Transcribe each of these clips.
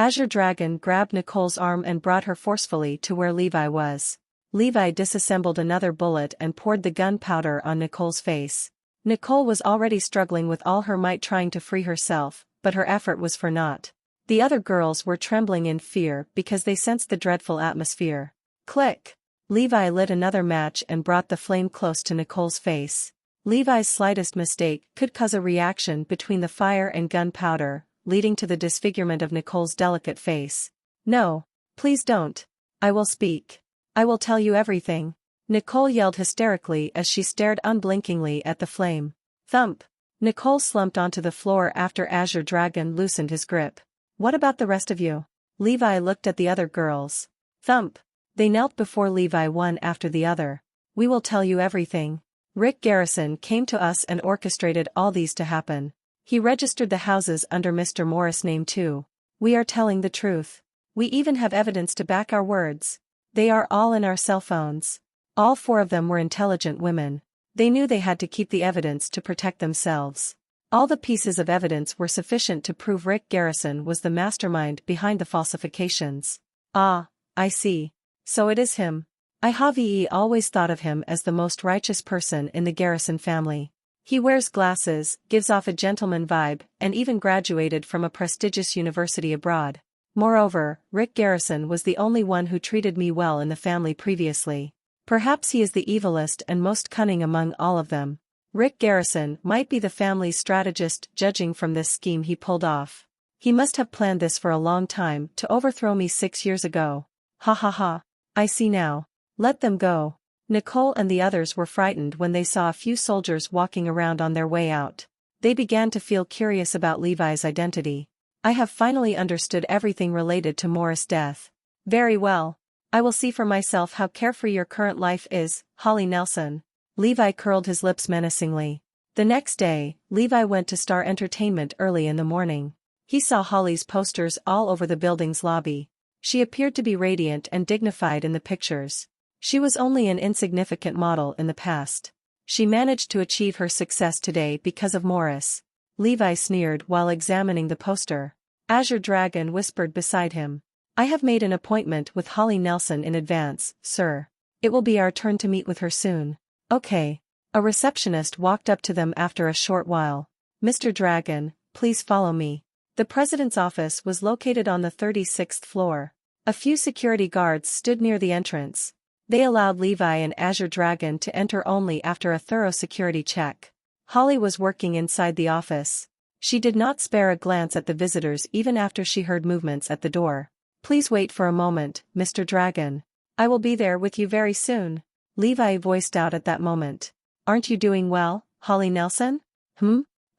Azure Dragon grabbed Nicole's arm and brought her forcefully to where Levi was. Levi disassembled another bullet and poured the gunpowder on Nicole's face. Nicole was already struggling with all her might trying to free herself, but her effort was for naught. The other girls were trembling in fear because they sensed the dreadful atmosphere. Click! Levi lit another match and brought the flame close to Nicole's face. Levi's slightest mistake could cause a reaction between the fire and gunpowder, leading to the disfigurement of Nicole's delicate face. No, please don't. I will speak. I will tell you everything. Nicole yelled hysterically as she stared unblinkingly at the flame. Thump! Nicole slumped onto the floor after Azure Dragon loosened his grip. What about the rest of you? Levi looked at the other girls. Thump! They knelt before Levi one after the other. We will tell you everything. Rick Garrison came to us and orchestrated all these to happen. He registered the houses under Mr. Morris' name too. We are telling the truth. We even have evidence to back our words. They are all in our cell phones. All 4 of them were intelligent women. They knew they had to keep the evidence to protect themselves. All the pieces of evidence were sufficient to prove Rick Garrison was the mastermind behind the falsifications. Ah, I see. So it is him. I have always thought of him as the most righteous person in the Garrison family. He wears glasses, gives off a gentleman vibe, and even graduated from a prestigious university abroad. Moreover, Rick Garrison was the only one who treated me well in the family previously. Perhaps he is the evilest and most cunning among all of them. Rick Garrison might be the family's strategist, judging from this scheme he pulled off. He must have planned this for a long time to overthrow me 6 years ago. Ha ha ha. I see now. Let them go. Nicole and the others were frightened when they saw a few soldiers walking around on their way out. They began to feel curious about Levi's identity. I have finally understood everything related to Morris' death. Very well. I will see for myself how carefree your current life is, Holly Nelson. Levi curled his lips menacingly. The next day, Levi went to Star Entertainment early in the morning. He saw Holly's posters all over the building's lobby. She appeared to be radiant and dignified in the pictures. She was only an insignificant model in the past. She managed to achieve her success today because of Morris. Levi sneered while examining the poster. Azure Dragon whispered beside him. I have made an appointment with Holly Nelson in advance, sir. It will be our turn to meet with her soon. Okay. A receptionist walked up to them after a short while. Mr. Dragon, please follow me. The president's office was located on the 36th floor. A few security guards stood near the entrance. They allowed Levi and Azure Dragon to enter only after a thorough security check. Holly was working inside the office. She did not spare a glance at the visitors even after she heard movements at the door. Please wait for a moment, Mr. Dragon. I will be there with you very soon. Levi voiced out at that moment. Aren't you doing well, Holly Nelson?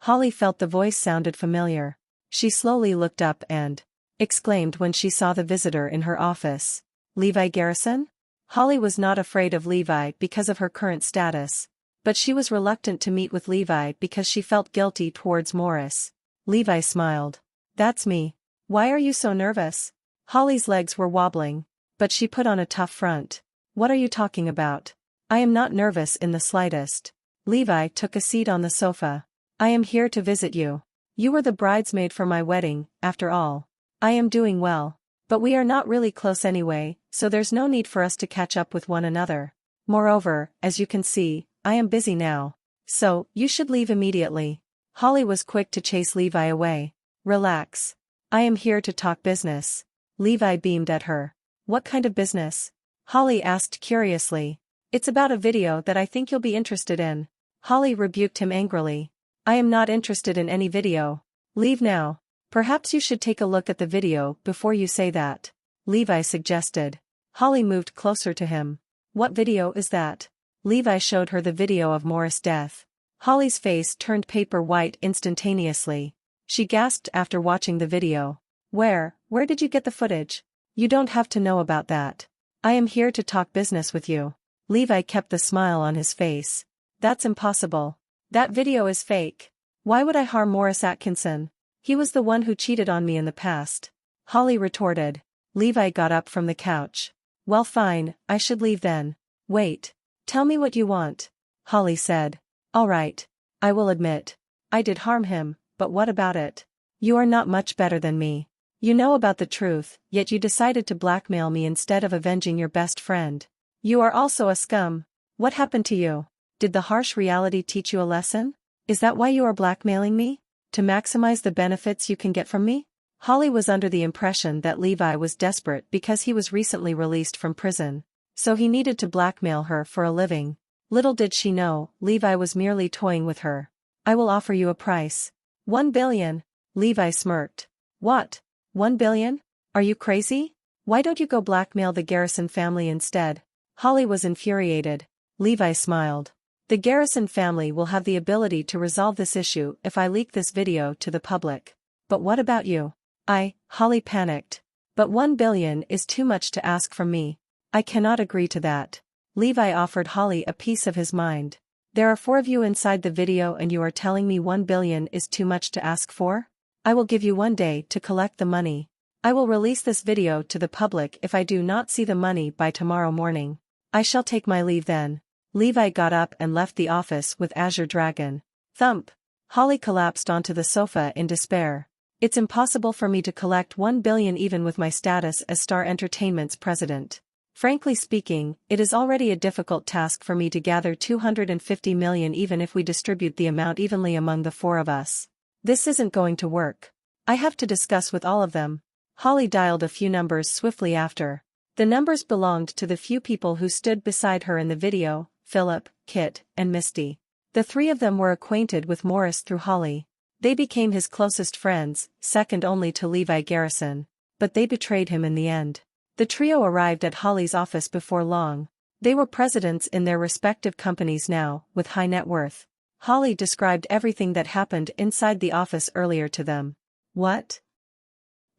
Holly felt the voice sounded familiar. She slowly looked up and exclaimed when she saw the visitor in her office. Levi Garrison? Holly was not afraid of Levi because of her current status. But she was reluctant to meet with Levi because she felt guilty towards Morris. Levi smiled. That's me. Why are you so nervous? Holly's legs were wobbling, but she put on a tough front. What are you talking about? I am not nervous in the slightest. Levi took a seat on the sofa. I am here to visit you. You were the bridesmaid for my wedding, after all. I am doing well. But we are not really close anyway, so there's no need for us to catch up with one another. Moreover, as you can see, I am busy now. So, you should leave immediately. Holly was quick to chase Levi away. Relax. I am here to talk business. Levi beamed at her. What kind of business? Holly asked curiously. It's about a video that I think you'll be interested in. Holly rebuked him angrily. I am not interested in any video. Leave now. Perhaps you should take a look at the video before you say that. Levi suggested. Holly moved closer to him. What video is that? Levi showed her the video of Morris' death. Holly's face turned paper white instantaneously. She gasped after watching the video. Where did you get the footage? You don't have to know about that. I am here to talk business with you. Levi kept the smile on his face. That's impossible. That video is fake. Why would I harm Morris Atkinson? He was the one who cheated on me in the past. Holly retorted. Levi got up from the couch. Well fine, I should leave then. Wait. Tell me what you want. Holly said. All right. I will admit. I did harm him, but what about it? You are not much better than me. You know about the truth, yet you decided to blackmail me instead of avenging your best friend. You are also a scum. What happened to you? Did the harsh reality teach you a lesson? Is that why you are blackmailing me? To maximize the benefits you can get from me? Holly was under the impression that Levi was desperate because he was recently released from prison. So he needed to blackmail her for a living. Little did she know, Levi was merely toying with her. I will offer you a price. 1 billion. Levi smirked. What? 1 billion? Are you crazy? Why don't you go blackmail the Garrison family instead? Holly was infuriated. Levi smiled. The Garrison family will have the ability to resolve this issue if I leak this video to the public. But what about you? Holly panicked. But 1 billion is too much to ask from me. I cannot agree to that. Levi offered Holly a piece of his mind. There are 4 of you inside the video and you are telling me 1 billion is too much to ask for? I will give you 1 day to collect the money. I will release this video to the public if I do not see the money by tomorrow morning. I shall take my leave then. Levi got up and left the office with Azure Dragon. Thump. Holly collapsed onto the sofa in despair. It's impossible for me to collect 1 billion even with my status as Star Entertainment's president. Frankly speaking, it is already a difficult task for me to gather 250 million even if we distribute the amount evenly among the 4 of us. This isn't going to work. I have to discuss with all of them. Holly dialed a few numbers swiftly after. The numbers belonged to the few people who stood beside her in the video, Philip, Kit, and Misty. The 3 of them were acquainted with Morris through Holly. They became his closest friends, second only to Levi Garrison. But they betrayed him in the end. The trio arrived at Holly's office before long. They were presidents in their respective companies now, with high net worth. Holly described everything that happened inside the office earlier to them. What?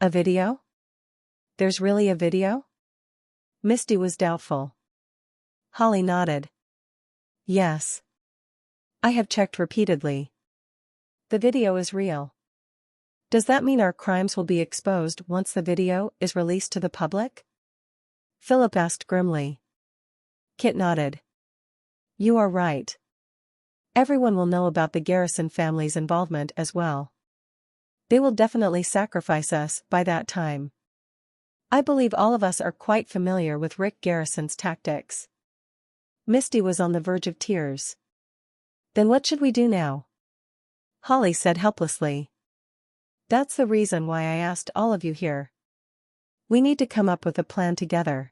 A video? There's really a video? Misty was doubtful. Holly nodded. Yes. I have checked repeatedly. The video is real. Does that mean our crimes will be exposed once the video is released to the public? Philip asked grimly. Kit nodded. You are right. Everyone will know about the Garrison family's involvement as well. They will definitely sacrifice us by that time. I believe all of us are quite familiar with Rick Garrison's tactics. Misty was on the verge of tears. Then what should we do now? Holly said helplessly. That's the reason why I asked all of you here. We need to come up with a plan together.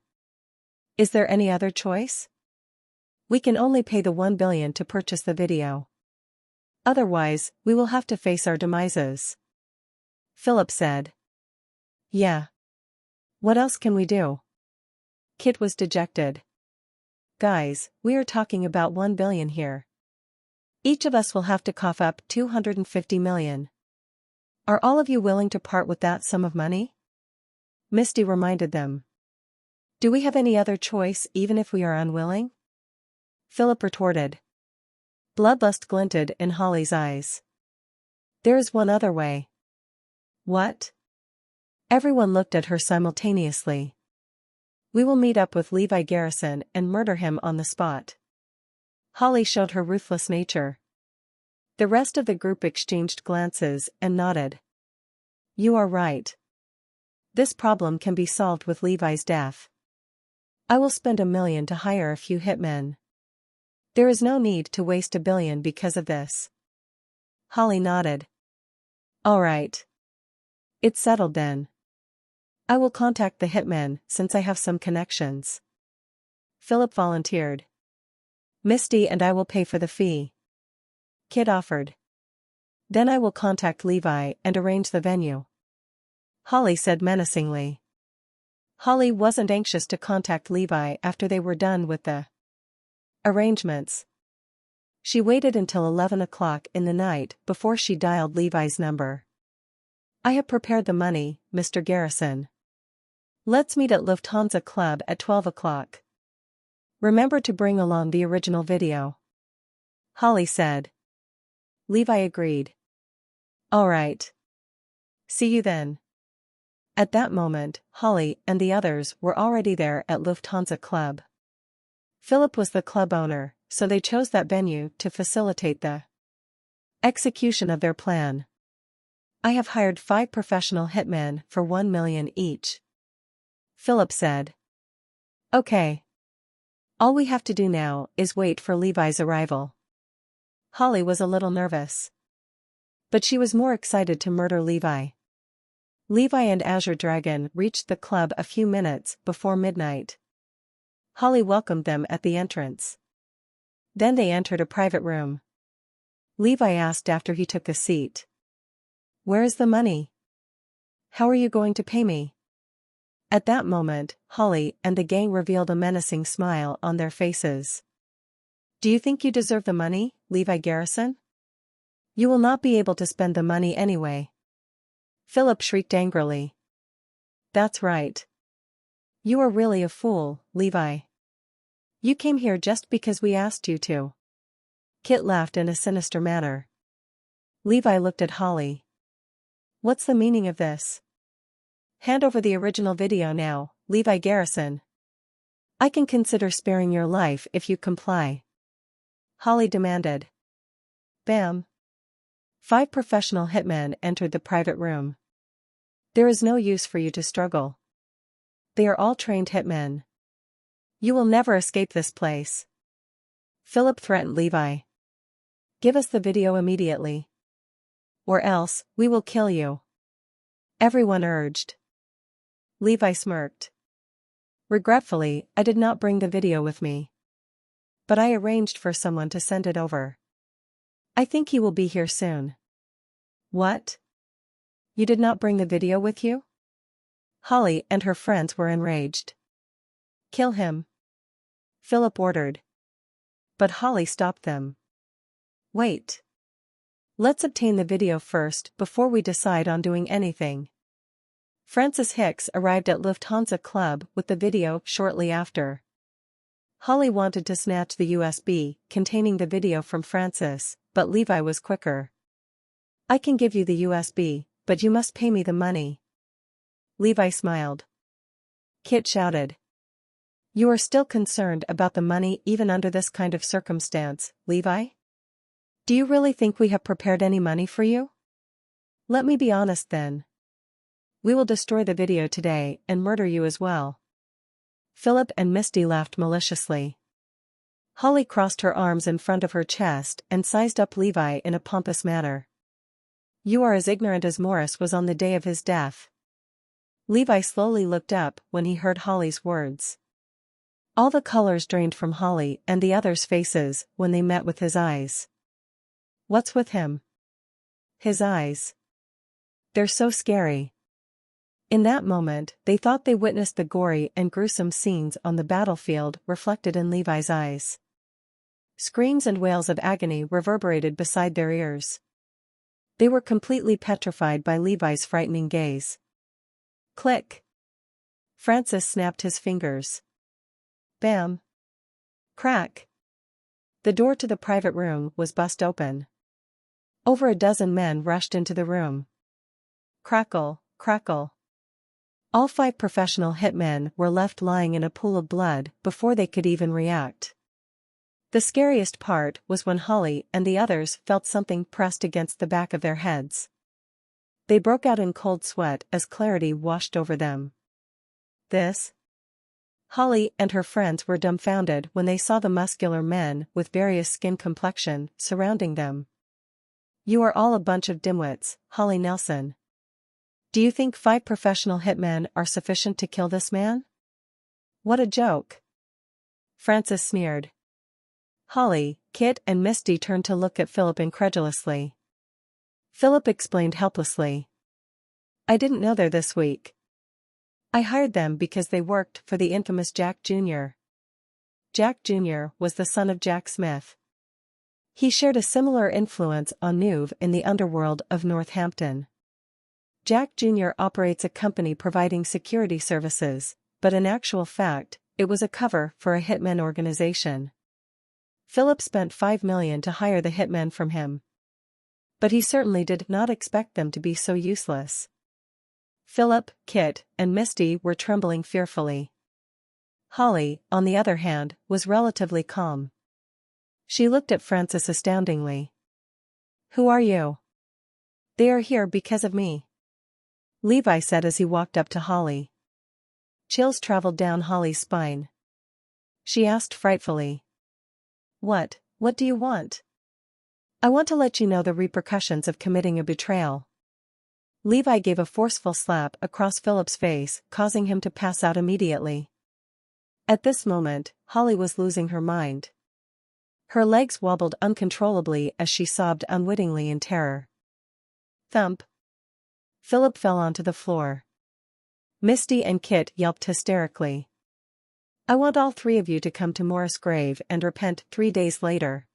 Is there any other choice? We can only pay the 1 billion to purchase the video. Otherwise, we will have to face our demises. Philip said. Yeah. What else can we do? Kit was dejected. Guys, we are talking about 1 billion here. Each of us will have to cough up 250 million. Are all of you willing to part with that sum of money? Misty reminded them. Do we have any other choice even if we are unwilling? Philip retorted. Bloodlust glinted in Holly's eyes. There is one other way. What? Everyone looked at her simultaneously. We will meet up with Levi Garrison and murder him on the spot. Holly showed her ruthless nature. The rest of the group exchanged glances and nodded. You are right. This problem can be solved with Levi's death. I will spend 1 million to hire a few hitmen. There is no need to waste 1 billion because of this. Holly nodded. All right. It's settled then. I will contact the hitmen since I have some connections. Philip volunteered. Misty and I will pay for the fee. Kit offered. Then I will contact Levi and arrange the venue. Holly said menacingly. Holly wasn't anxious to contact Levi after they were done with the arrangements. She waited until 11 o'clock in the night before she dialed Levi's number. I have prepared the money, Mr. Garrison. Let's meet at Lufthansa Club at 12 o'clock. Remember to bring along the original video. Holly said. Levi agreed. All right. See you then. At that moment, Holly and the others were already there at Lufthansa Club. Philip was the club owner, so they chose that venue to facilitate the execution of their plan. I have hired 5 professional hitmen for 1 million each. Philip said. Okay. All we have to do now is wait for Levi's arrival. Holly was a little nervous. But she was more excited to murder Levi. Levi and Azure Dragon reached the club a few minutes before midnight. Holly welcomed them at the entrance. Then they entered a private room. Levi asked after he took a seat. Where is the money? How are you going to pay me? At that moment, Holly and the gang revealed a menacing smile on their faces. Do you think you deserve the money, Levi Garrison? You will not be able to spend the money anyway. Philip shrieked angrily. That's right. You are really a fool, Levi. You came here just because we asked you to. Kit laughed in a sinister manner. Levi looked at Holly. What's the meaning of this? Hand over the original video now, Levi Garrison. I can consider sparing your life if you comply. Holly demanded. Bam. 5 professional hitmen entered the private room. There is no use for you to struggle. They are all trained hitmen. You will never escape this place. Philip threatened Levi. Give us the video immediately. Or else, we will kill you. Everyone urged. Levi smirked. Regretfully, I did not bring the video with me. But I arranged for someone to send it over. I think he will be here soon. What? You did not bring the video with you? Holly and her friends were enraged. Kill him. Philip ordered. But Holly stopped them. Wait. Let's obtain the video first before we decide on doing anything. Francis Hicks arrived at Lufthansa Club with the video shortly after. Holly wanted to snatch the USB containing the video from Francis, but Levi was quicker. I can give you the USB, but you must pay me the money. Levi smiled. Kit shouted. You are still concerned about the money even under this kind of circumstance, Levi? Do you really think we have prepared any money for you? Let me be honest then. We will destroy the video today and murder you as well. Philip and Misty laughed maliciously. Holly crossed her arms in front of her chest and sized up Levi in a pompous manner. You are as ignorant as Morris was on the day of his death. Levi slowly looked up when he heard Holly's words. All the colors drained from Holly and the others' faces when they met with his eyes. What's with him? His eyes. They're so scary. In that moment, they thought they witnessed the gory and gruesome scenes on the battlefield reflected in Levi's eyes. Screams and wails of agony reverberated beside their ears. They were completely petrified by Levi's frightening gaze. Click. Francis snapped his fingers. Bam. Crack. The door to the private room was bust open. Over a dozen men rushed into the room. Crackle, crackle. All 5 professional hitmen were left lying in a pool of blood before they could even react. The scariest part was when Holly and the others felt something pressed against the back of their heads. They broke out in cold sweat as clarity washed over them. This? Holly and her friends were dumbfounded when they saw the muscular men with various skin complexion surrounding them. You are all a bunch of dimwits, Holly Nelson. Do you think 5 professional hitmen are sufficient to kill this man? What a joke. Francis sneered. Holly, Kit and Misty turned to look at Philip incredulously. Philip explained helplessly. I didn't know they're this weak. I hired them because they worked for the infamous Jack Jr. Jack Jr. was the son of Jack Smith. He shared a similar influence on Nuve in the underworld of Northampton. Jack Jr. operates a company providing security services, but in actual fact, it was a cover for a hitman organization. Philip spent $5 million to hire the hitmen from him. But he certainly did not expect them to be so useless. Philip, Kit, and Misty were trembling fearfully. Holly, on the other hand, was relatively calm. She looked at Francis astoundingly. Who are you? They are here because of me, Levi said as he walked up to Holly. Chills traveled down Holly's spine. She asked frightfully. What do you want? I want to let you know the repercussions of committing a betrayal. Levi gave a forceful slap across Philip's face, causing him to pass out immediately. At this moment, Holly was losing her mind. Her legs wobbled uncontrollably as she sobbed unwittingly in terror. Thump. Philip fell onto the floor. Misty and Kit yelped hysterically. I want all three of you to come to Morris' grave and repent 3 days later.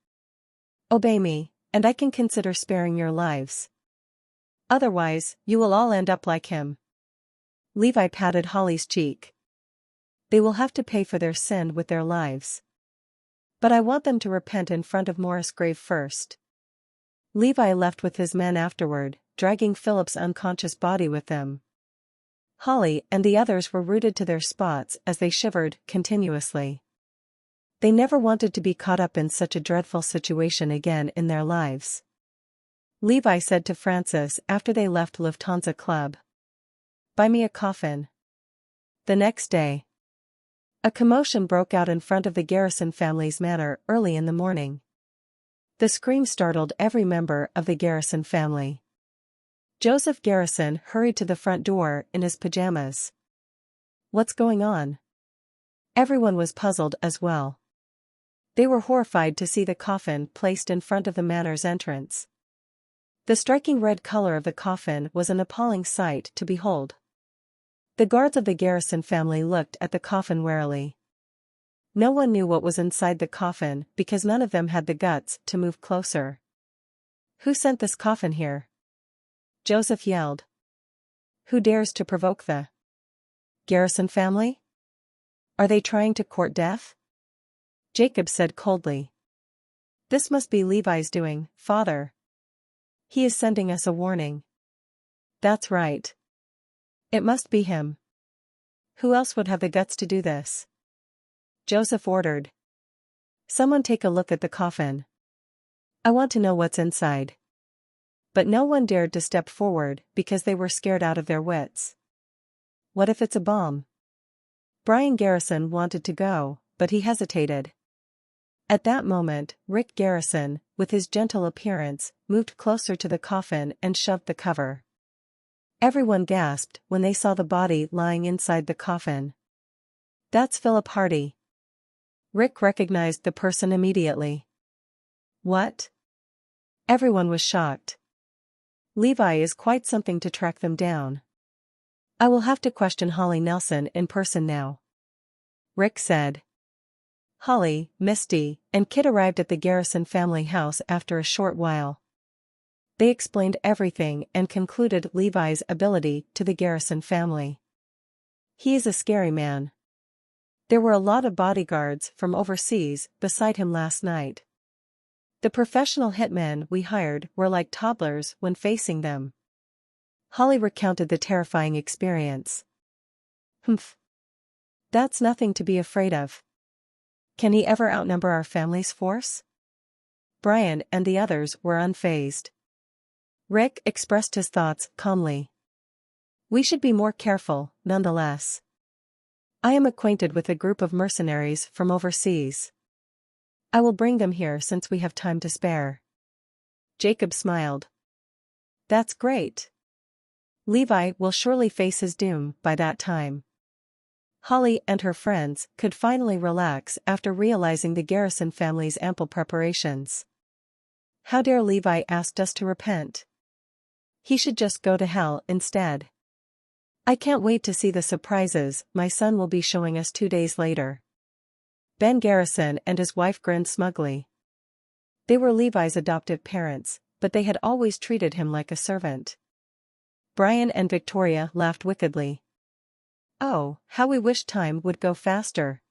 Obey me, and I can consider sparing your lives. Otherwise, you will all end up like him. Levi patted Holly's cheek. They will have to pay for their sin with their lives. But I want them to repent in front of Morris' grave first. Levi left with his men afterward, dragging Philip's unconscious body with them. Holly and the others were rooted to their spots as they shivered continuously. They never wanted to be caught up in such a dreadful situation again in their lives. Levi said to Francis after they left Lufthansa Club. Buy me a coffin. The next day, a commotion broke out in front of the Garrison family's manor early in the morning. The scream startled every member of the Garrison family. Joseph Garrison hurried to the front door in his pajamas. What's going on? Everyone was puzzled as well. They were horrified to see the coffin placed in front of the manor's entrance. The striking red color of the coffin was an appalling sight to behold. The guards of the Garrison family looked at the coffin warily. No one knew what was inside the coffin because none of them had the guts to move closer. Who sent this coffin here? Joseph yelled. Who dares to provoke the Garrison family? Are they trying to court death? Jacob said coldly. This must be Levi's doing, father. He is sending us a warning. That's right. It must be him. Who else would have the guts to do this? Joseph ordered. Someone take a look at the coffin. I want to know what's inside. But no one dared to step forward because they were scared out of their wits. What if it's a bomb? Brian Garrison wanted to go, but he hesitated. At that moment, Rick Garrison, with his gentle appearance, moved closer to the coffin and shoved the cover. Everyone gasped when they saw the body lying inside the coffin. That's Philip Hardy. Rick recognized the person immediately. What? Everyone was shocked. Levi is quite something to track them down. I will have to question Holly Nelson in person now, Rick said. Holly, Misty, and Kit arrived at the Garrison family house after a short while. They explained everything and concluded Levi's ability to the Garrison family. He is a scary man. There were a lot of bodyguards from overseas beside him last night. The professional hitmen we hired were like toddlers when facing them. Holly recounted the terrifying experience. Humph. That's nothing to be afraid of. Can he ever outnumber our family's force? Brian and the others were unfazed. Rick expressed his thoughts calmly. We should be more careful, nonetheless. I am acquainted with a group of mercenaries from overseas. I will bring them here since we have time to spare. Jacob smiled. That's great. Levi will surely face his doom by that time. Holly and her friends could finally relax after realizing the Garrison family's ample preparations. How dare Levi asked us to repent? He should just go to hell instead. I can't wait to see the surprises my son will be showing us 2 days later. Ben Garrison and his wife grinned smugly. They were Levi's adoptive parents, but they had always treated him like a servant. Brian and Victoria laughed wickedly. Oh, how we wish time would go faster.